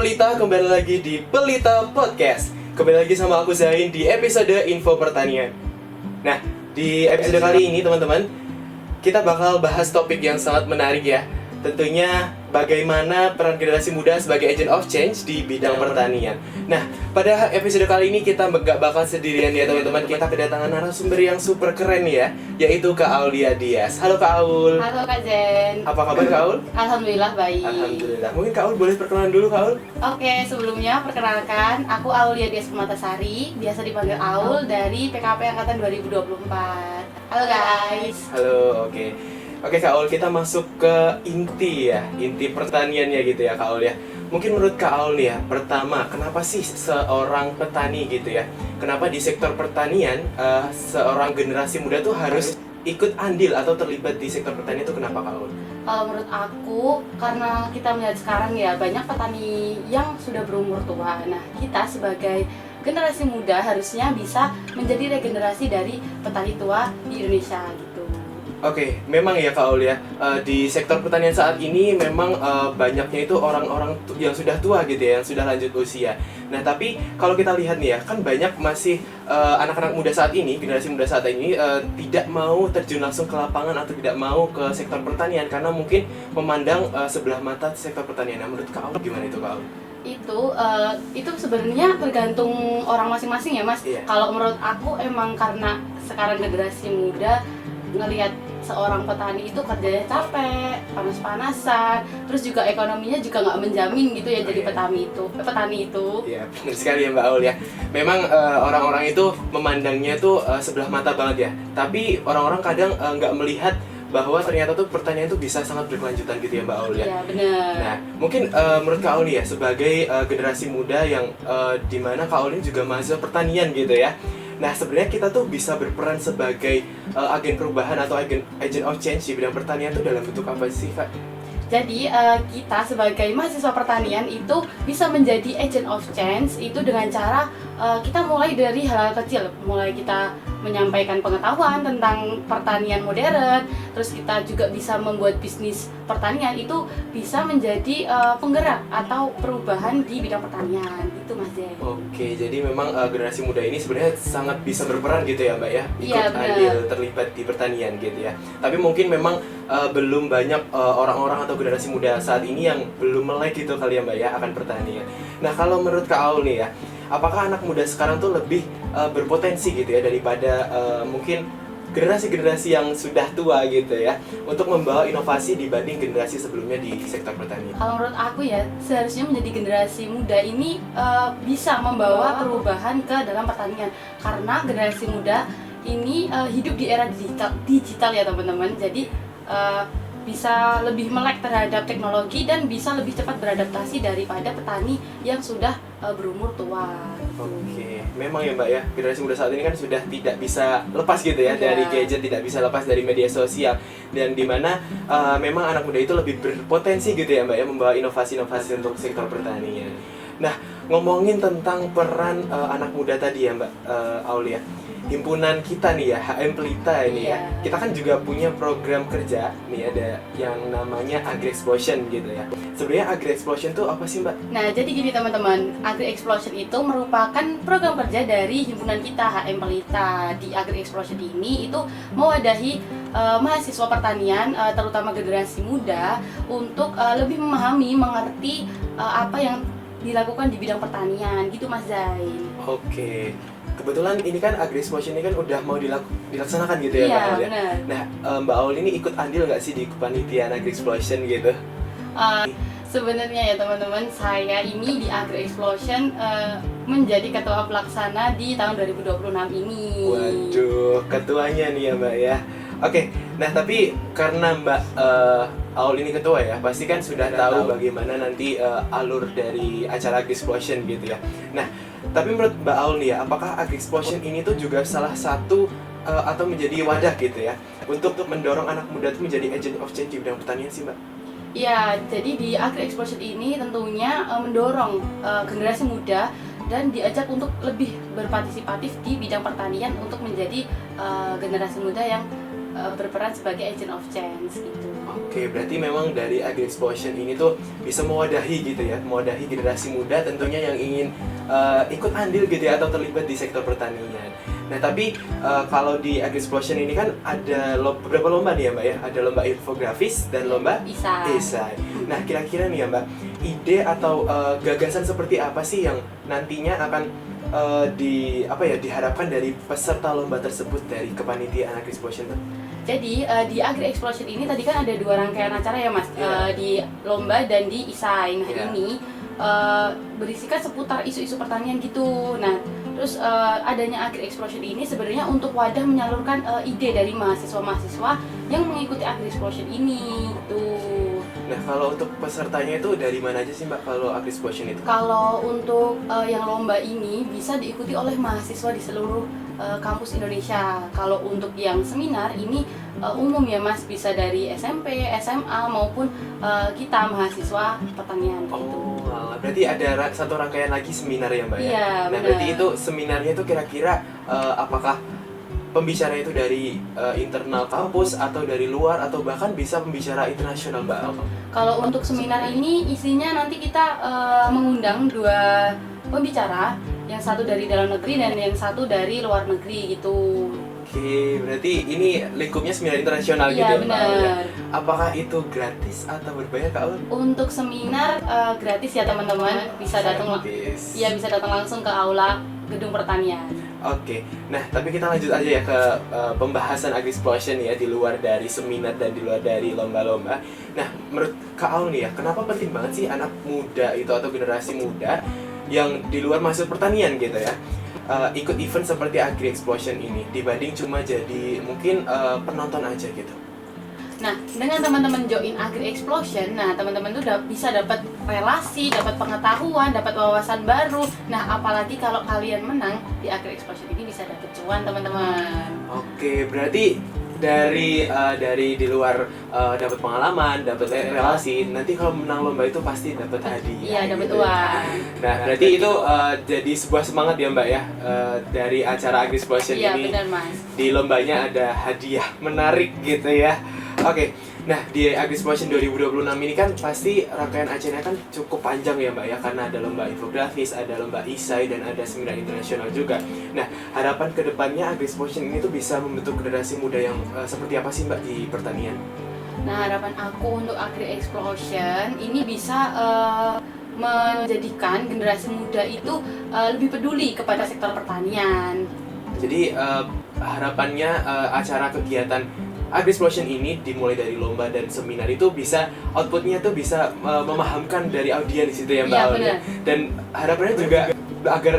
Pelita, kembali lagi di Pelita Podcast. Kembali lagi sama aku Zain di episode Info Pertanian. Nah, di episode kali ini teman-teman, kita bakal bahas topik yang sangat menarik ya. Tentunya bagaimana peran generasi muda sebagai agent of change di bidang pertanian. Nah, pada episode kali ini kita gak bakal sendirian ya teman-teman. Kita kedatangan narasumber yang super keren ya, yaitu Kak Aulia Dias. Halo Kak Aul. Halo Kak Zen. Apa kabar Kak Aul? Alhamdulillah baik. Alhamdulillah. Mungkin Kak Aul boleh perkenalan dulu Kak Aul? Oke, sebelumnya perkenalkan, aku Aulia Dias Permatasari, biasa dipanggil Aul dari PKP Angkatan 2024. Halo guys. Halo, oke. Oke Kak Aul, kita masuk ke inti pertaniannya gitu ya Kak Aul ya. Mungkin menurut Kak Aul nih ya, pertama, kenapa sih seorang petani gitu ya? Kenapa di sektor pertanian, seorang generasi muda tuh harus ikut andil atau terlibat di sektor pertanian itu kenapa Kak Aul? Kalau menurut aku, karena kita melihat sekarang ya, banyak petani yang sudah berumur tua. Nah, kita sebagai generasi muda harusnya bisa menjadi regenerasi dari petani tua di Indonesia gitu. Oke, memang ya Kak Aul ya, di sektor pertanian saat ini memang banyaknya itu orang-orang yang sudah tua gitu ya, yang sudah lanjut usia. Nah tapi kalau kita lihat nih ya, kan banyak masih anak-anak muda saat ini, generasi muda saat ini tidak mau terjun langsung ke lapangan atau tidak mau ke sektor pertanian karena mungkin memandang sebelah mata sektor pertanian. Nah, menurut Kak Aul gimana itu Kak Aul? Itu sebenarnya tergantung orang masing-masing ya Mas. Iya. Kalau menurut aku emang karena sekarang generasi muda ngelihat seorang petani itu kerjanya capek, panas-panasan, terus juga ekonominya juga nggak menjamin gitu ya jadi petani itu. Iya, benar sekali ya Mbak Aul ya. Memang orang-orang itu memandangnya tuh sebelah mata banget ya. Tapi orang-orang kadang nggak melihat bahwa ternyata tuh pertanian itu bisa sangat berkelanjutan gitu ya Mbak Aul ya. Iya benar. Nah, mungkin menurut Kak Aul nih ya, sebagai generasi muda yang dimana Kak Aul ini juga mahasiswa pertanian gitu ya. Nah, sebenarnya kita tuh bisa berperan sebagai agen perubahan atau agent of change di bidang pertanian tuh dalam bentuk apa sih Kak? Jadi kita sebagai mahasiswa pertanian itu bisa menjadi agent of change itu dengan cara kita mulai dari hal-hal kecil, mulai kita menyampaikan pengetahuan tentang pertanian modern, terus kita juga bisa membuat bisnis pertanian itu bisa menjadi penggerak atau perubahan di bidang pertanian itu Mas Zen. Oke, jadi memang generasi muda ini sebenarnya sangat bisa berperan gitu ya Mbak ya, ikut Iya, andil terlibat di pertanian gitu ya. Tapi mungkin memang belum banyak orang-orang atau generasi muda saat ini yang belum melek gitu kali ya Mbak ya akan pertanian. Nah kalau menurut Kak Aul nih ya, apakah anak muda sekarang tuh lebih berpotensi gitu ya daripada mungkin generasi-generasi yang sudah tua gitu ya untuk membawa inovasi dibanding generasi sebelumnya di sektor pertanian? Kalau menurut aku ya, seharusnya menjadi generasi muda ini bisa membawa perubahan ke dalam pertanian. Karena generasi muda ini hidup di era digital ya teman-teman. Jadi bisa lebih melek terhadap teknologi dan bisa lebih cepat beradaptasi daripada petani yang sudah berumur tua. Oke, memang ya Mbak ya, generasi muda saat ini kan sudah tidak bisa lepas gitu ya dari gadget, tidak bisa lepas dari media sosial. Dan dimana memang anak muda itu lebih berpotensi gitu ya Mbak ya, membawa inovasi-inovasi untuk sektor pertanian. Nah, ngomongin tentang peran anak muda tadi ya Mbak Aulia, himpunan kita nih ya, HM Pelita ini ya, kita kan juga punya program kerja nih, ada yang namanya Agri Explosion gitu ya. Sebenarnya Agri Explosion itu apa sih Mbak? Nah, jadi gini teman-teman, Agri Explosion itu merupakan program kerja dari himpunan kita HM Pelita. Di Agri Explosion ini itu mewadahi mahasiswa pertanian, terutama generasi muda, untuk lebih memahami, mengerti apa yang dilakukan di bidang pertanian gitu Mas Zain. Oke. Kebetulan ini kan Agri Explosion ini kan udah mau dilaksanakan gitu ya Iya, Mbak Aul ya. benar. Nah, Mbak Aul ini ikut andil nggak sih di kepanitiaan Agri Explosion gitu? Sebenarnya ya teman-teman, saya ini di Agri Explosion menjadi ketua pelaksana di tahun 2026 ini. Waduh, ketuanya nih ya Mbak ya. Oke, nah tapi karena Mbak Aul ini ketua ya, pasti kan sudah tahu bagaimana nanti alur dari acara Agri Explosion gitu ya. Nah, tapi menurut Mbak Aul nih ya, apakah Agri Explosion ini tuh juga salah satu atau menjadi wadah gitu ya untuk mendorong anak muda tuh menjadi agent of change di bidang pertanian sih Mbak? Ya, jadi di Agri Explosion ini tentunya mendorong generasi muda dan diajak untuk lebih berpartisipatif di bidang pertanian untuk menjadi generasi muda yang berperan sebagai agent of change gitu. Oke, berarti memang dari Agri Explosion ini tuh bisa mewadahi gitu ya, mewadahi generasi muda tentunya yang ingin ikut andil gitu ya atau terlibat di sektor pertanian. Nah tapi kalau di Agri Explosion ini kan ada beberapa lomba nih ya Mbak ya, ada lomba infografis dan lomba esai. Nah kira-kira nih ya Mbak, ide atau gagasan seperti apa sih yang nantinya akan diharapkan dari peserta lomba tersebut dari kepanitiaan Agri Explosion? Jadi di Agri Explosion ini tadi kan ada 2 rangkaian acara ya Mas, di lomba dan di esai. Nah ini berisikan seputar isu-isu pertanian gitu. Nah terus adanya Agri Explosion ini sebenarnya untuk wadah menyalurkan ide dari mahasiswa-mahasiswa yang mengikuti Agri Explosion ini gitu. Nah kalau untuk pesertanya itu dari mana aja sih Mbak kalau Agri Explosion itu? Kalau untuk yang lomba ini bisa diikuti oleh mahasiswa di seluruh kampus Indonesia. Kalau untuk yang seminar ini umum ya Mas, bisa dari SMP, SMA maupun kita mahasiswa pertanian gitu. Oh, berarti ada satu rangkaian lagi seminar ya Mbak ya? Iya, nah benar. berarti itu seminarnya itu kira-kira apakah pembicara itu dari internal kampus atau dari luar atau bahkan bisa pembicara internasional Mbak? Kalau untuk seminar ini isinya nanti kita mengundang 2 pembicara, yang satu dari dalam negeri dan yang satu dari luar negeri gitu. Oke, berarti ini lingkupnya seminar internasional gitu Iya ya Mbak? benar. Apakah itu gratis atau berbayar Kak Aul? Untuk seminar gratis ya teman-teman, bisa datang Gratis. ya bisa datang langsung ke aula gedung pertanian. Oke, nah tapi kita lanjut aja ya ke pembahasan Agri Explosion ya, di luar dari seminar dan di luar dari lomba-lomba. Nah menurut Kak Aul nih ya, kenapa penting banget sih anak muda itu atau generasi muda yang di luar masuk pertanian gitu ya ikut event seperti Agri Explosion ini dibanding cuma jadi mungkin penonton aja gitu? Nah, dengan teman-teman join Agri Explosion, nah teman-teman tuh bisa dapat relasi, dapat pengetahuan, dapat wawasan baru. Nah, apalagi kalau kalian menang di Agri Explosion ini bisa dapat cuan, teman-teman. Oke, berarti dari di luar dapat pengalaman, dapat relasi, nanti kalau menang lomba itu pasti dapat hadiah. Iya, dapat gitu ya. uang. Nah, berarti itu jadi sebuah semangat ya Mbak ya, dari acara Agri Explosion Iya, ini. benar, Mas. Di lombanya ada hadiah menarik gitu ya. Oke, nah di Agri Explosion 2026 ini kan pasti rangkaian acaranya kan cukup panjang ya Mbak ya, karena ada lomba infografis, ada lomba esai, dan ada seminar internasional juga. Nah, harapan kedepannya Agri Explosion ini tuh bisa membentuk generasi muda yang seperti apa sih Mbak di pertanian? Nah, harapan aku untuk Agri Explosion ini bisa menjadikan generasi muda itu lebih peduli kepada sektor pertanian. Jadi harapannya acara kegiatan Agri Explosion ini dimulai dari lomba dan seminar itu bisa outputnya tuh bisa memahamkan dari audiens di situ ya Mbak Iya, Aul ya. benar. Dan harapannya juga agar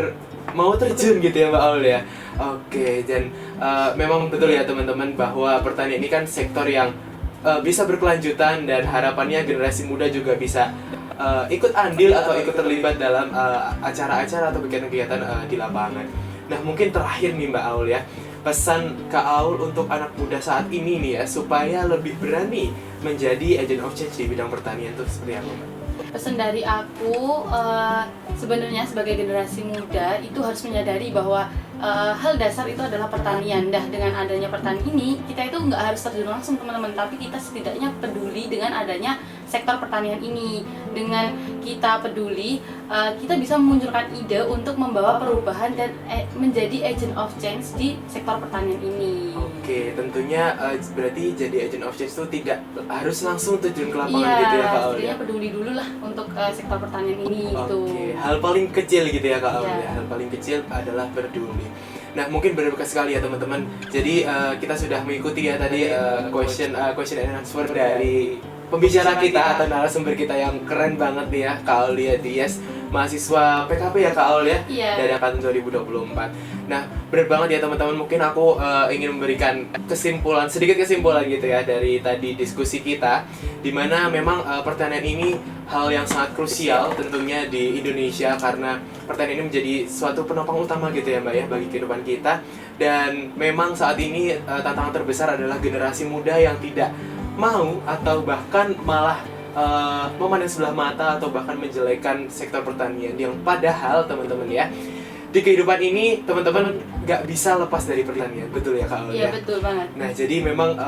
mau terjun gitu ya Mbak Aul ya. Oke, dan memang betul ya teman-teman bahwa pertanian ini kan sektor yang bisa berkelanjutan dan harapannya generasi muda juga bisa ikut andil atau ikut terlibat dalam acara-acara atau kegiatan-kegiatan di lapangan. Nah mungkin terakhir nih Mbak Aul ya, pesan Kak Aul untuk anak muda saat ini nih ya supaya lebih berani menjadi agent of change di bidang pertanian itu seperti apa Mbak? Pesan dari aku sebenarnya sebagai generasi muda itu harus menyadari bahwa hal dasar itu adalah pertanian. Dah dengan adanya pertanian ini kita itu nggak harus terjun langsung teman-teman, tapi kita setidaknya peduli dengan adanya sektor pertanian ini. Dengan kita peduli, kita bisa memunculkan ide untuk membawa perubahan dan menjadi agent of change di sektor pertanian ini. Oke, tentunya berarti jadi agent of change itu tidak harus langsung terjun ke lapangan Iya, gitu ya Kak Aul ya? setidaknya peduli dulu lah untuk sektor pertanian ini gitu. Oke, hal paling kecil gitu ya Kak Aul Iya. ya. Hal paling kecil adalah peduli. Nah, mungkin berbekas sekali ya teman-teman. Jadi kita sudah mengikuti ya tadi question and answer dari pembicara kita atau narasumber kita yang keren banget nih ya, Kak Aulia Dias, mahasiswa PKP ya Kak Aul ya, Iya. dari angkatan 2024. Nah, benar banget ya teman-teman. Mungkin aku ingin memberikan sedikit kesimpulan gitu ya dari tadi diskusi kita, dimana memang pertanian ini hal yang sangat krusial tentunya di Indonesia, karena pertanian ini menjadi suatu penopang utama gitu ya Mbak ya bagi kehidupan kita. Dan memang saat ini tantangan terbesar adalah generasi muda yang tidak mau atau bahkan malah memandang sebelah mata atau bahkan menjelekan sektor pertanian, yang padahal teman-teman ya, di kehidupan ini teman-teman nggak bisa lepas dari pertanian, betul ya Kak Aul? Iya betul banget. Nah jadi memang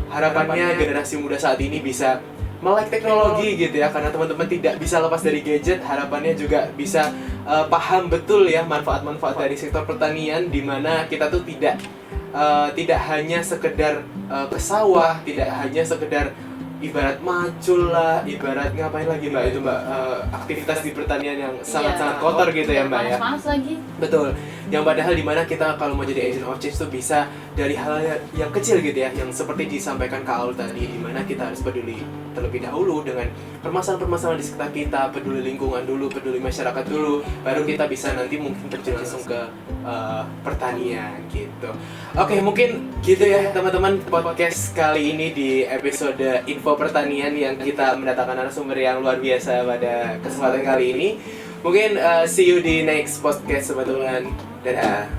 harapannya generasi muda saat ini bisa melek teknologi gitu ya, karena teman-teman tidak bisa lepas dari gadget. Harapannya juga bisa paham betul ya manfaat-manfaat dari sektor pertanian, di mana kita tuh tidak hanya sekedar ke sawah, tidak hanya sekedar ibarat macul lah, ibarat ngapain lagi Mbak itu Mbak, aktivitas di pertanian yang sangat-sangat kotor gitu ya Mbak ya. Panas lagi. Betul. Yang padahal dimana kita kalau mau jadi agent of change tuh bisa dari hal yang kecil gitu ya, yang seperti disampaikan Kak Aul tadi, dimana kita harus peduli terlebih dahulu dengan permasalahan-permasalahan di sekitar kita, peduli lingkungan dulu, peduli masyarakat dulu, baru kita bisa nanti mungkin terjun langsung ke pertanian gitu. Oke, mungkin gitu ya teman-teman, podcast kali ini di episode Info Pertanian yang kita mendatangkan narasumber yang luar biasa pada kesempatan kali ini. Mungkin see you di next podcast teman-teman. Dadah.